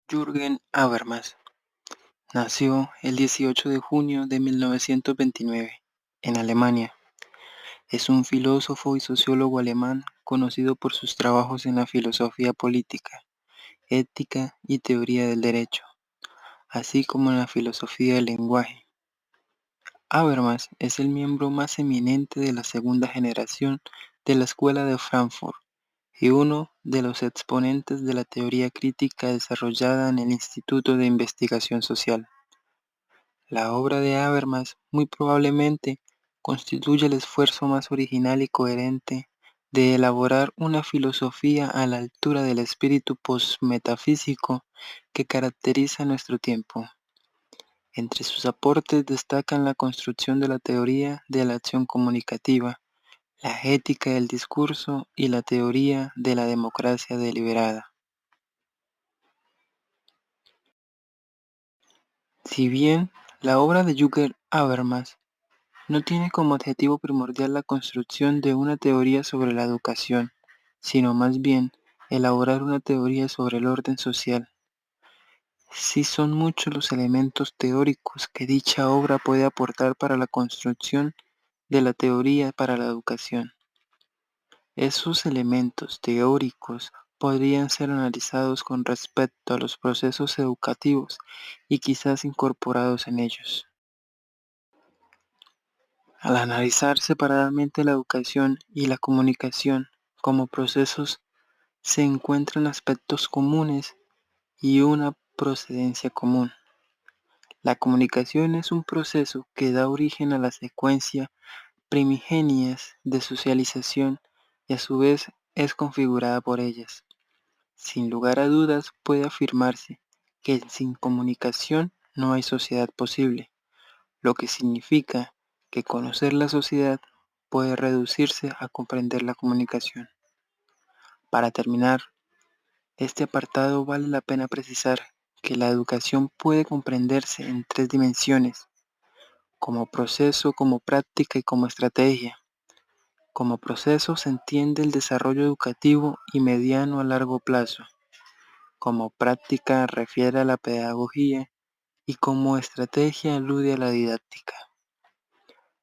Jürgen Habermas nació el 18 de junio de 1929 en Alemania. Es un filósofo y sociólogo alemán conocido por sus trabajos en la filosofía política, ética y teoría del derecho, así como en la filosofía del lenguaje. Habermas es el miembro más eminente de la segunda generación de la Escuela de Frankfurt y uno de los exponentes de la teoría crítica desarrollada en el Instituto de Investigación Social. La obra de Habermas muy probablemente constituye el esfuerzo más original y coherente de elaborar una filosofía a la altura del espíritu postmetafísico que caracteriza nuestro tiempo. Entre sus aportes destacan la construcción de la teoría de la acción comunicativa, la ética del discurso y la teoría de la democracia deliberada. Si bien la obra de Jürgen Habermas no tiene como objetivo primordial la construcción de una teoría sobre la educación, sino más bien elaborar una teoría sobre el orden social. Sí son muchos los elementos teóricos que dicha obra puede aportar para la construcción de la teoría para la educación. Esos elementos teóricos podrían ser analizados con respecto a los procesos educativos y quizás incorporados en ellos. Al analizar separadamente la educación y la comunicación como procesos, se encuentran aspectos comunes y una procedencia común. La comunicación es un proceso que da origen a la secuencia primigenias de socialización y a su vez es configurada por ellas. Sin lugar a dudas puede afirmarse que sin comunicación no hay sociedad posible, lo que significa que conocer la sociedad puede reducirse a comprender la comunicación. Para terminar este apartado vale la pena precisar que la educación puede comprenderse en tres dimensiones: como proceso, como práctica y como estrategia. Como proceso se entiende el desarrollo educativo y mediano a largo plazo. Como práctica refiere a la pedagogía y como estrategia alude a la didáctica.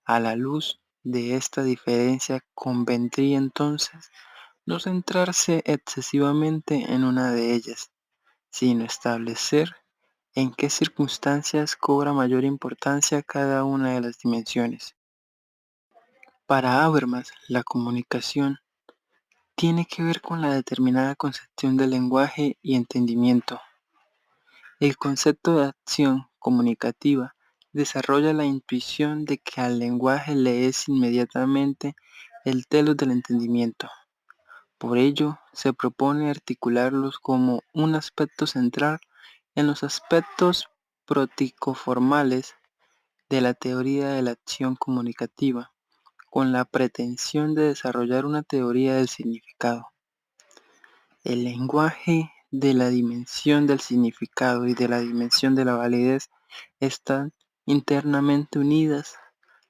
A la luz de esta diferencia convendría entonces no centrarse excesivamente en una de ellas, sino establecer en qué circunstancias cobra mayor importancia cada una de las dimensiones. Para Habermas, la comunicación tiene que ver con la determinada concepción del lenguaje y entendimiento. El concepto de acción comunicativa desarrolla la intuición de que al lenguaje le es inmediatamente el telos del entendimiento. Por ello, se propone articularlos como un aspecto central en los aspectos proticoformales de la teoría de la acción comunicativa, con la pretensión de desarrollar una teoría del significado. El lenguaje de la dimensión del significado y de la dimensión de la validez están internamente unidas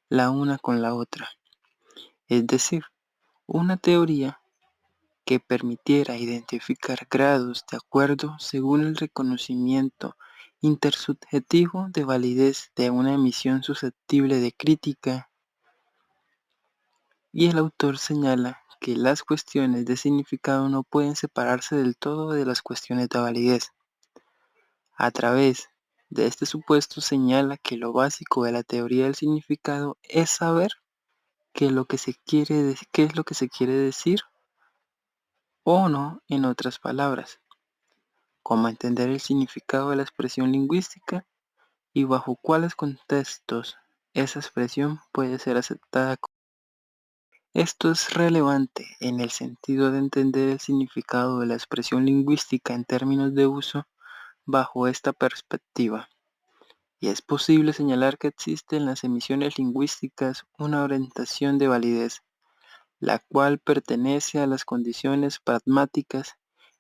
la una con la otra. Es decir, una teoría que permitiera identificar grados de acuerdo según el reconocimiento intersubjetivo de validez de una emisión susceptible de crítica. Y el autor señala que las cuestiones de significado no pueden separarse del todo de las cuestiones de validez. A través de este supuesto señala que lo básico de la teoría del significado es saber qué es lo que se quiere decir o no, en otras palabras, cómo entender el significado de la expresión lingüística y bajo cuáles contextos esa expresión puede ser aceptada. Esto es relevante en el sentido de entender el significado de la expresión lingüística en términos de uso bajo esta perspectiva. Y es posible señalar que existe en las emisiones lingüísticas una orientación de validez, la cual pertenece a las condiciones pragmáticas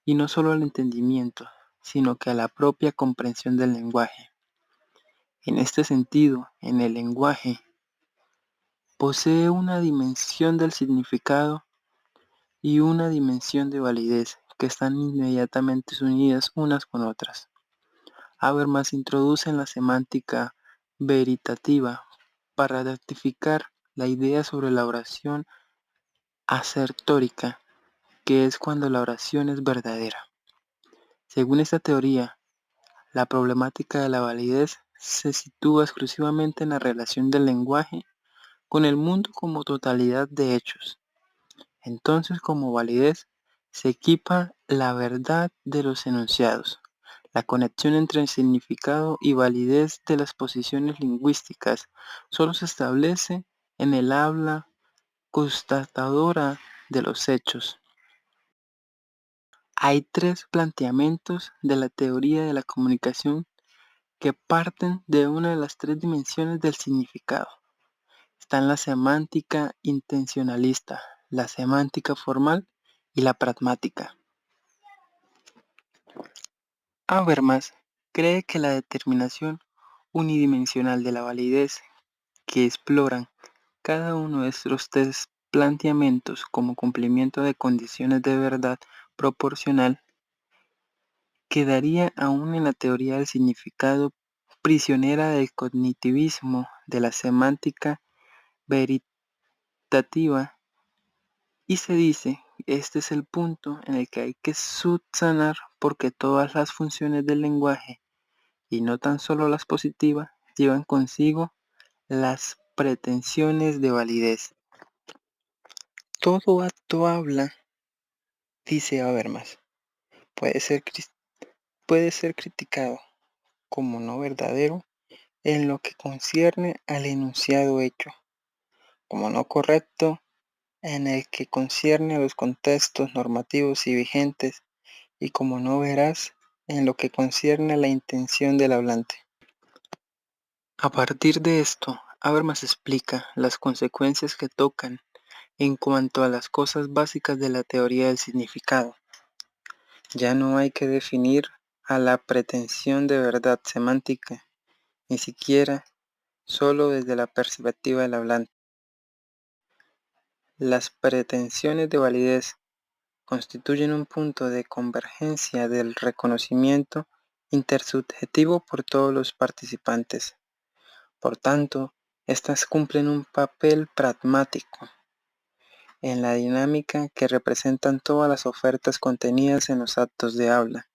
y no solo al entendimiento, sino que a la propia comprensión del lenguaje. En este sentido, en el lenguaje posee una dimensión del significado y una dimensión de validez que están inmediatamente unidas unas con otras. Habermas introduce en la semántica veritativa para ratificar la idea sobre la oración asertórica, que es cuando la oración es verdadera. Según esta teoría, la problemática de la validez se sitúa exclusivamente en la relación del lenguaje con el mundo como totalidad de hechos. Entonces, como validez, se equipa la verdad de los enunciados. La conexión entre el significado y validez de las posiciones lingüísticas solo se establece en el habla constatadora de los hechos. Hay tres planteamientos de la teoría de la comunicación que parten de una de las tres dimensiones del significado. Están la semántica intencionalista, la semántica formal y la pragmática. Habermas cree que la determinación unidimensional de la validez que exploran cada uno de estos tres planteamientos como cumplimiento de condiciones de verdad proporcional quedaría aún en la teoría del significado prisionera del cognitivismo de la semántica veritativa y se dice, este es el punto en el que hay que subsanar porque todas las funciones del lenguaje, y no tan solo las positivas, llevan consigo las pretensiones de validez. Todo acto habla, dice Habermas, puede ser criticado como no verdadero en lo que concierne al enunciado hecho, como no correcto en el que concierne a los contextos normativos y vigentes, y como no veraz en lo que concierne a la intención del hablante. A partir de esto, Habermas explica las consecuencias que tocan en cuanto a las cosas básicas de la teoría del significado. Ya no hay que definir a la pretensión de verdad semántica, ni siquiera solo desde la perspectiva del hablante. Las pretensiones de validez constituyen un punto de convergencia del reconocimiento intersubjetivo por todos los participantes. Por tanto, estas cumplen un papel pragmático en la dinámica que representan todas las ofertas contenidas en los actos de habla,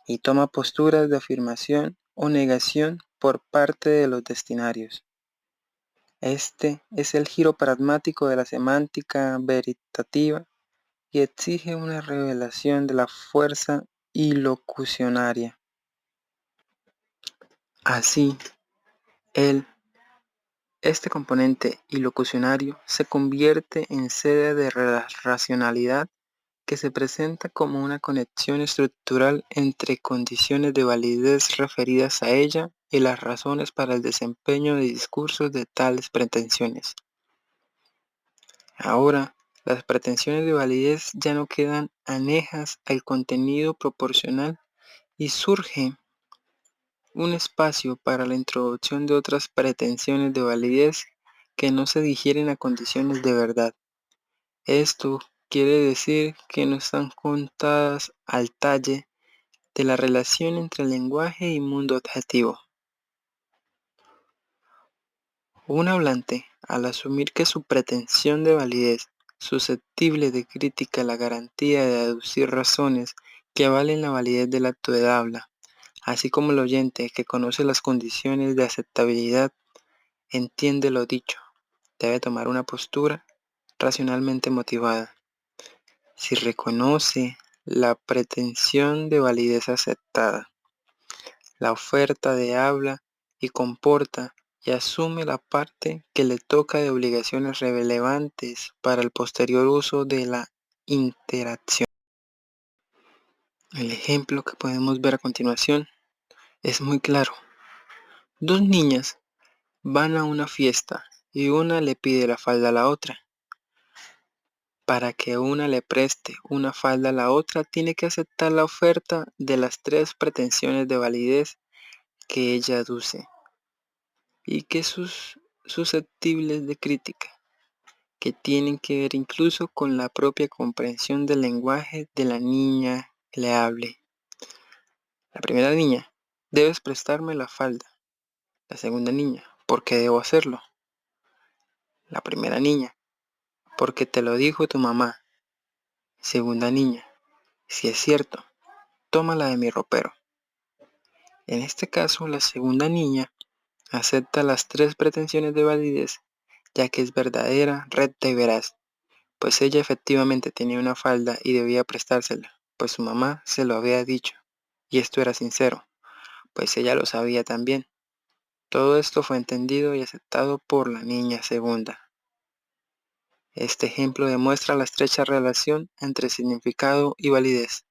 y toma posturas de afirmación o negación por parte de los destinarios. Este es el giro pragmático de la semántica veritativa y exige una revelación de la fuerza ilocucionaria. Así, este componente ilocucionario se convierte en sede de la racionalidad que se presenta como una conexión estructural entre condiciones de validez referidas a ella y las razones para el desempeño de discursos de tales pretensiones. Ahora, las pretensiones de validez ya no quedan anejas al contenido proporcional y surge un espacio para la introducción de otras pretensiones de validez que no se digieren a condiciones de verdad. Esto quiere decir que no están contadas al talle de la relación entre lenguaje y mundo objetivo. Un hablante, al asumir que su pretensión de validez, susceptible de crítica la garantía de aducir razones que avalen la validez del acto de habla, así como el oyente que conoce las condiciones de aceptabilidad, entiende lo dicho, debe tomar una postura racionalmente motivada. Si reconoce la pretensión de validez aceptada, la oferta de habla y comporta y asume la parte que le toca de obligaciones relevantes para el posterior uso de la interacción. El ejemplo que podemos ver a continuación es muy claro. Dos niñas van a una fiesta y una le pide la falda a la otra. Para que una le preste una falda a la otra, tiene que aceptar la oferta de las tres pretensiones de validez que ella aduce y que son susceptibles de crítica, que tienen que ver incluso con la propia comprensión del lenguaje de la niña que le hable. La primera niña Debes prestarme la falda. La segunda niña, ¿por qué debo hacerlo? La primera niña, porque te lo dijo tu mamá. Segunda niña, si es cierto, tómala de mi ropero. En este caso, la segunda niña acepta las tres pretensiones de validez, ya que es verdadera, recta y veraz, pues ella efectivamente tenía una falda y debía prestársela, pues su mamá se lo había dicho, y esto era sincero, pues ella lo sabía también. Todo esto fue entendido y aceptado por la niña segunda. Este ejemplo demuestra la estrecha relación entre significado y validez.